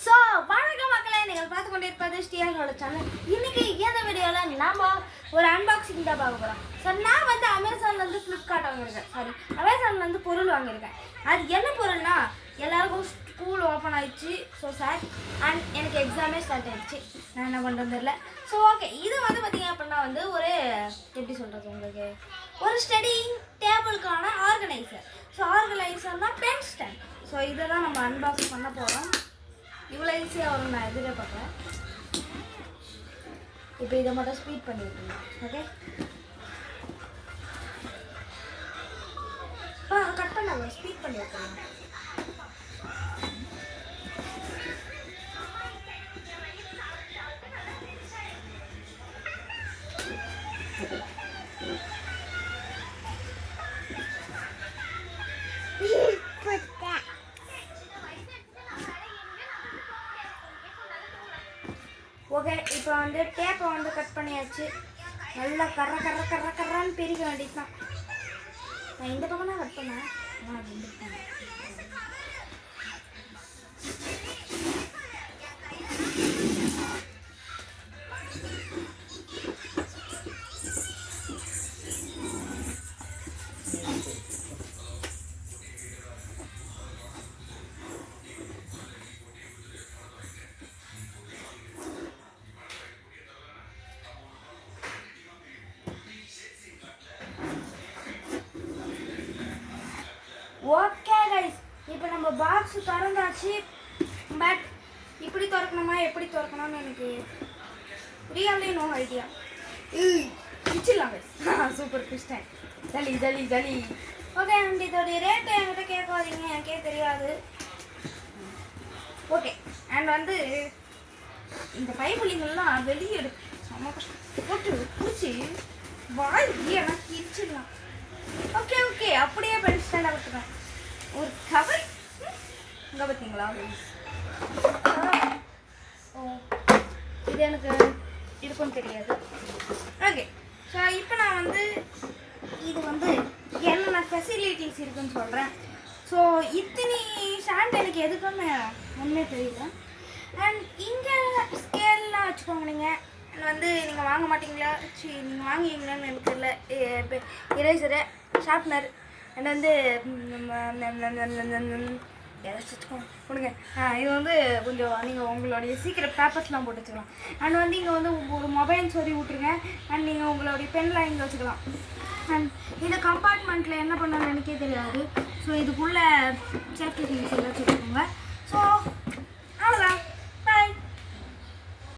So வணக்கம் மக்களை, நீங்கள் பார்த்து கொண்டு இருப்பது ஸ்ரீயானோட சேனல். இன்னைக்கு இந்த வீடியோவில் நம்ம ஒரு அன்பாக்சிங் தான் பார்க்க போகிறோம். ஸோ நான் வந்து அமேசான்லேருந்து ஃப்ளிப்கார்ட் வாங்கியிருக்கேன், அமேசான்லேருந்து பொருள் வாங்கியிருக்கேன். அது என்ன பொருள்னா, எல்லாருக்கும் ஸ்கூல் ஓப்பன் ஆயிடுச்சு. ஸோ சார் அண்ட் எனக்கு எக்ஸாமே ஸ்டார்ட் ஆகிடுச்சு. நான் என்ன பண்ணுறது இல்லை. ஸோ ஓகே, இது வந்து பார்த்திங்க அப்படின்னா வந்து ஒரு எப்படி சொல்கிறது, உங்களுக்கு ஒரு ஸ்டடிங் டேபிளுக்கான ஆர்கனைசர். ஸோ ஆர்கனைசர்னால் பென் ஸ்டாண்ட். ஸோ இதை தான் நம்ம அன்பாக்ஸ் பண்ண போகிறோம். இவ்வளோ ஈஸியாக வரும் நான் எதிர்பார்க்குறேன். இப்போ இதை மட்டும் ஸ்பீட் பண்ணி விட்டுருங்க. ஓகே, கட் பண்ண ஸ்பீட் பண்ணி விட்டுருங்க. ஓகே, இப்போ வந்து டேப்பை வந்து கட் பண்ணியாச்சு. நல்லா கர்றான்னு பிரிக்க வேண்டியது தான். நான் இந்த பக்கம் தான் கட் பண்ணேன். ஓகே கைஸ், இப்போ நம்ம பாக்ஸ் திறந்தாச்சு. பட் இப்படி திறக்கணுமா எப்படி திறக்கணும்னு எனக்கு ரியலி நோ ஐடியா. பிச்சிடலாம் கைஸ். சூப்பர் கிறிஸ்டன் ஜலி. ஓகே, அண்ட் இதோடைய ரேட்டு என்கிட்ட கேட்காதீங்க, எனக்கே தெரியாது. ஓகே, அண்ட் வந்து இந்த பைப்புலிங்கெல்லாம் வெளியே செம்ம கஷ்டம் போட்டு பிடிச்சி வாய் எனக்கு பிரிச்சிடலாம். ஓகே, அப்படியே பென் ஸ்டாண்டாக விட்டுருவேன். ஒரு கவர் இங்கே பார்த்தீங்களா? இது எனக்கு இருக்குன்னு தெரியாது. ஓகே, ஸோ இப்போ நான் வந்து இது வந்து என்னென்ன ஃபெசிலிட்டிஸ் இருக்குன்னு சொல்கிறேன். ஸோ இத்தனி ஸ்டாண்ட் எனக்கு எதுக்குன்னு ஒன்றுமே தெரியல. அண்ட் இங்கே ஸ்கேல்லாம் வச்சுக்கோங்க. நீங்கள் வந்து நீங்கள் வாங்க மாட்டிங்களா, நீங்கள் வாங்குவீங்களான்னு எனக்கு தெரியல. இரேசரு, ஷார்ப்னர் அண்ட் வந்து கொடுங்க. இது வந்து கொஞ்சம் நீங்கள் உங்களுடைய சீக்கிரம் பேப்பர்ஸ்லாம் போட்டு வச்சுக்கலாம். அண்ட் வந்து இங்கே வந்து ஒரு மொபைல் சொறி விட்ருங்க. அண்ட் நீங்கள் உங்களுடைய பென்லாம் இங்கே வச்சுக்கலாம். அண்ட் இந்த கம்பார்ட்மெண்ட்டில் என்ன பண்ணணும்னு எனக்கே தெரியாது. ஸோ இதுக்குள்ளே சேஃப்டி திங்ஸ் எல்லாம் வச்சுக்கோங்க. ஸோ